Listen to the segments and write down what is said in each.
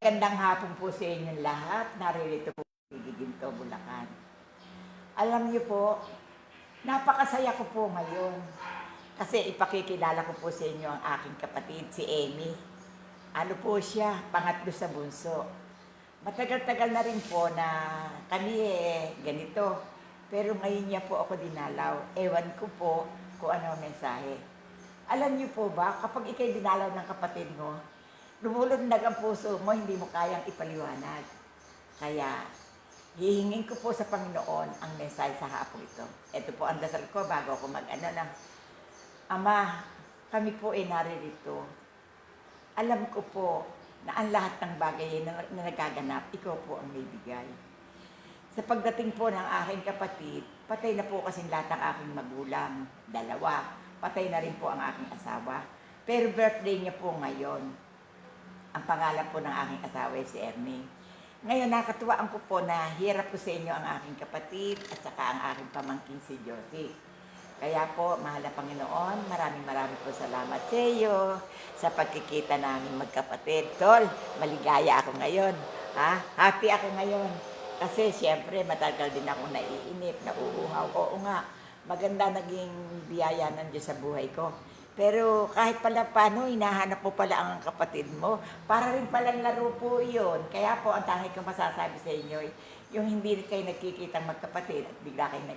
Magandang hapon po sa inyong lahat. Naririto po sa Ginto, Bulacan. Alam niyo po, napakasaya ko po ngayon. Kasi ipakikilala ko po sa inyo ang aking kapatid, si Amy. Ano po siya, pangatlo sa bunso. Matagal-tagal na rin po na kami ganito. Pero ngayon niya po ako dinalaw. Ewan ko po kung ano ang mensahe. Alam niyo po ba, kapag ikay dinalaw ng kapatid mo, lumulundag ang puso mo, hindi mo kayang ipaliwanag. Kaya, hihingin ko po sa Panginoon ang mensahe sa hapon ito. Ito po ang dasal ko bago ako mag-ano na, Ama, kami po ay naririto. Alam ko po na ang lahat ng bagay na nagaganap, ikaw po ang may bigay. Sa pagdating po ng aking kapatid, patay na po kasing lahat ng aking magulang, dalawa. Patay na rin po ang aking asawa. Pero birthday niya po ngayon. Ang pangalan po ng aking asawa ay si Ernie. Ngayon, nakatuwaan ko po na hirap po sa inyo ang aking kapatid at saka ang aking pamangkin si Josie. Kaya po, mahal na Panginoon, maraming po salamat sa iyo sa pagkikita namin magkapatid. Tol, maligaya ako ngayon. Happy ako ngayon. Kasi siyempre, matagal din ako naiinip, nauuhaw. Oo nga, maganda naging biyaya ng Diyos sa buhay ko. Pero kahit pala paano, hinahanap mo pala ang kapatid mo. Para rin palang laro po yun. Kaya po, ang tangi kong masasabi sa inyo, yung hindi kayo nagkikitang magkapatid at bigla kayo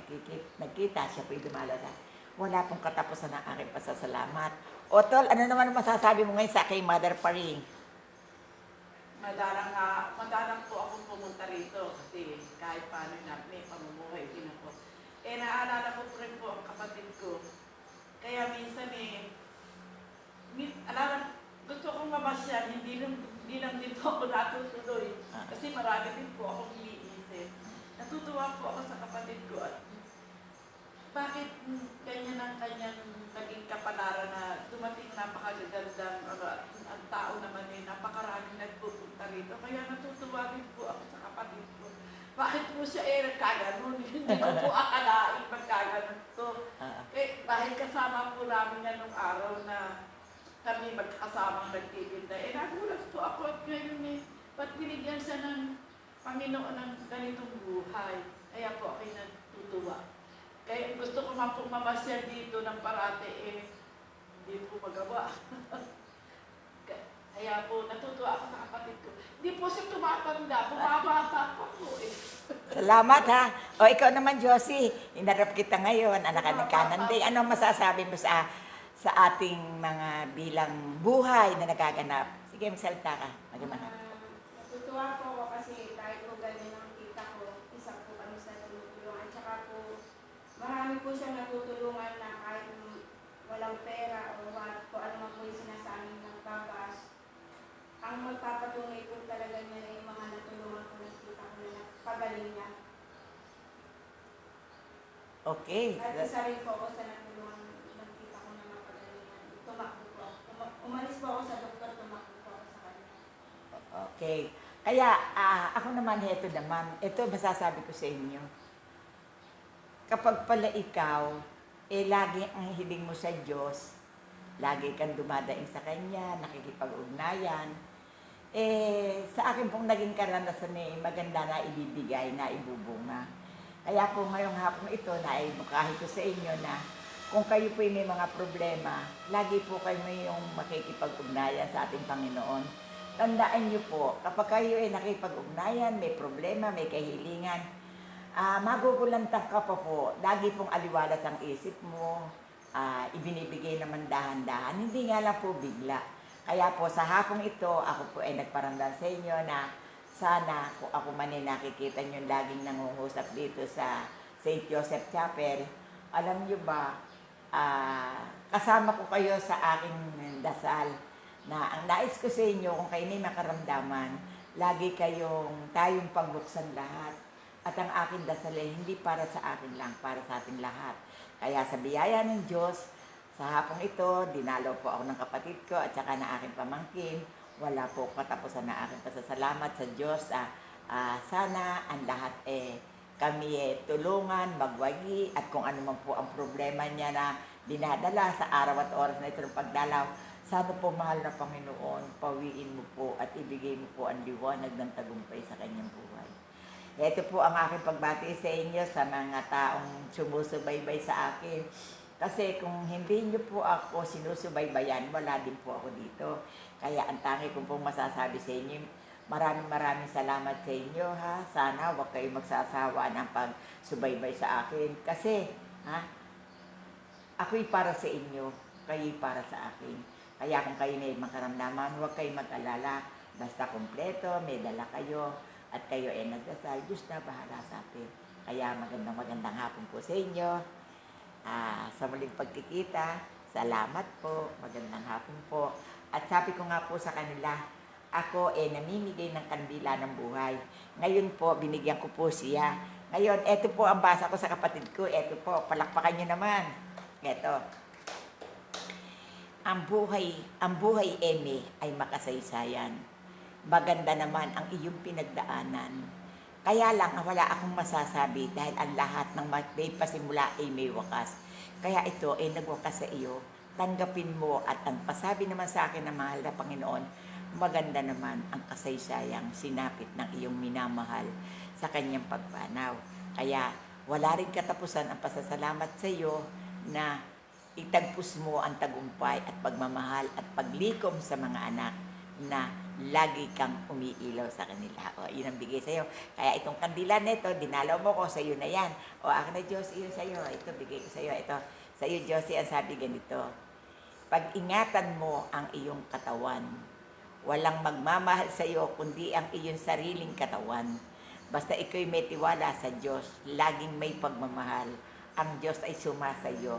nagkita, siya po'y dumalala. Wala pong katapusan ng aking pasasalamat. O tol, ano naman masasabi mo ngayon sa aking Mother Paring? Madalang po akong pumunta rito kasi kahit paano na may pamumuhay din ako. Naalala ko rin po ang kapatid ko. Kaya minsan gusto kong mamasyal, hindi lang din po ako natutuloy. Kasi marami din po akong iniisip. Natutuwa po ako sa kapatid ko at bakit ganyan ang kanyang naging kapalaran na dumating napakagagandang ang tao naman napakaraming nagpupunta rito. Kaya natutuwa din po ako sa kapatid ko. Bakit po siya nagkaganon? Hindi ko po akalain magkaganon to. Dahil kasama po namin na nung araw na kami magkasamang nagtitinda. Nagulat po ako at ngayon ba't binigyan siya ng Panginoon ng ganitong buhay? Kaya po ako'y natutuwa. Kaya gusto ko man po mamasyal dito ng parate, hindi po magawa. Kaya po, natutuwa ako sa kapatid ko. Hindi po siya tumatanda, bumabata pa po Salamat ha. O ikaw naman, Josie, inarap kita ngayon, anak ng kanan day. Ano masasabi mo sa ating mga bilang buhay na nagaganap? Sige, magsalita ka. Natutuwa po ako kasi kahit po ganyan ang kita ko, isa po kami sa tinutulungan. Tsaka po, marami po siyang natutulungan na kahit walang pera o kung ano man po yung sinasabi ng babas. Ang magpapatunay po talaga niya ay mga natulungan ko ng tita ko na pagaling niya. Okay. At isa rin po ako sa natulungan ng tita ko na mapagalingan. Tumakbo po ako. Umalis po ako sa doktor, tumakbo po ako sa kanya. Okay. Kaya ako naman, ito masasabi ko sa inyo. Kapag pala ikaw, lagi ang hiling mo sa Diyos, lagi kang dumadaing sa Kanya, nakikipag-ugnayan, sa akin pong naging karanasan maganda na ibibigay, na ibubunga. Kaya po ngayong hapon ito, naibukahin ko sa inyo na kung kayo po may mga problema, lagi po kayo may yung makikipag-ugnayan sa ating Panginoon. Tandaan niyo po, kapag kayo nakipag-ugnayan, may problema, may kahilingan, magugulantang ka pa po, lagi pong aliwalas ang isip mo, ibinibigay naman dahan-dahan, hindi nga lang po bigla. Kaya po sa hapong ito, ako po ay nagparamdam sa inyo na sana kung ako man ay nakikita nyo laging nangungusap dito sa St. Joseph Chapel, alam nyo ba, kasama ko kayo sa aking dasal na ang nais ko sa inyo kung kayo may makaramdaman, lagi tayong pagbuksan lahat. At ang aking dasal ay hindi para sa akin lang, para sa ating lahat. Kaya sa biyaya ng Diyos, sa hapong ito, dinalaw po ako ng kapatid ko at saka ng aking pamangkin. Wala po katapusan na aking pasasalamat sa Diyos. Sana ang lahat kami tulungan, magwagi, at kung ano man po ang problema niya na dinadala sa araw at oras na ito ng pagdalaw, Sana po, mahal na Panginoon, pawiin mo po at ibigay mo po ang liwanag ng tagumpay sa kanyang buhay. Ito po ang aking pagbati sa inyo sa mga taong sumusubaybay sa akin. Kasi kung hindi niyo po ako sinusubaybayan, wala din po ako dito. Kaya ang tangi kong pong masasabi sa inyo, maraming salamat sa inyo ha. Sana huwag kayo magsasawa ng pagsubaybay sa akin. Kasi ako'y para sa inyo, kayo'y para sa akin. Kaya kung kayo may makaramdaman, huwag kayong mag-alala. Basta kumpleto, may dala kayo, at kayo ay nagdasal, Diyos na bahala sa atin. Kaya magandang hapon po sa inyo. Sa muling pagkikita, salamat po, magandang hapon po. At sabi ko nga po sa kanila, ako namimigay ng kandila ng buhay. Ngayon po, binigyan ko po siya. Ngayon, eto po ang basa ko sa kapatid ko. Eto po, palakpakan nyo naman. Eto. Ang buhay, Eme, ay makasaysayan. Maganda naman ang iyong pinagdaanan. Kaya lang, wala akong masasabi dahil ang lahat ng may pasimula ay may wakas. Kaya ito ay nagwakas sa iyo. Tanggapin mo at ang pasabi naman sa akin ng mahal na Panginoon, maganda naman ang kasaysayang sinapit ng iyong minamahal sa kanyang pagpanaw. Kaya wala rin katapusan ang pasasalamat sa iyo na itagpos mo ang tagumpay at pagmamahal at paglikom sa mga anak na lagi kang umiilaw sa kanila. O, yun ang bigay sa'yo. Kaya itong kandila nito, dinalaw mo ko, sa'yo na yan. O, akin na, Diyos, yun sa'yo. Ito, bigay ko sa'yo. Ito, sa'yo, Josie, ang sabi ganito. Pag-ingatan mo ang iyong katawan. Walang magmamahal sa'yo, kundi ang iyong sariling katawan. Basta ikaw'y may tiwala sa Diyos, laging may pagmamahal. Ang Diyos ay sumasayo,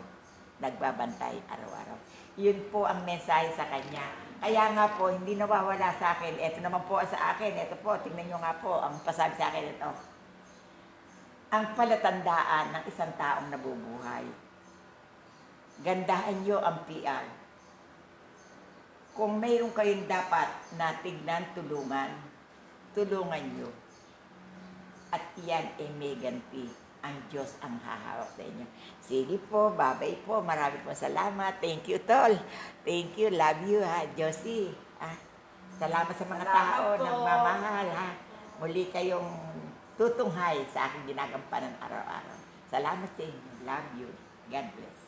nagbabantay araw-araw. Yun po ang mensahe sa kanya. Kaya nga po, hindi nawawala sa akin. Ito naman po sa akin. Ito po, tingnan nyo nga po. Ang pasabi sa akin ito. Ang palatandaan ng isang taong nabubuhay. Gandahan nyo ang PR. Kung mayroon kayong dapat na tignan, tulungan nyo. At iyan ay may ganti. Ang Diyos ang hahawak sa inyo. Sige po, babay po. Marami po salamat. Thank you, Tol. Thank you. Love you, ha, Josie. Salamat sa mga tao ng mamahal, ha. Muli kayong tutunghay sa aking ginagampanan araw-araw. Salamat sa inyo. Love you. God bless.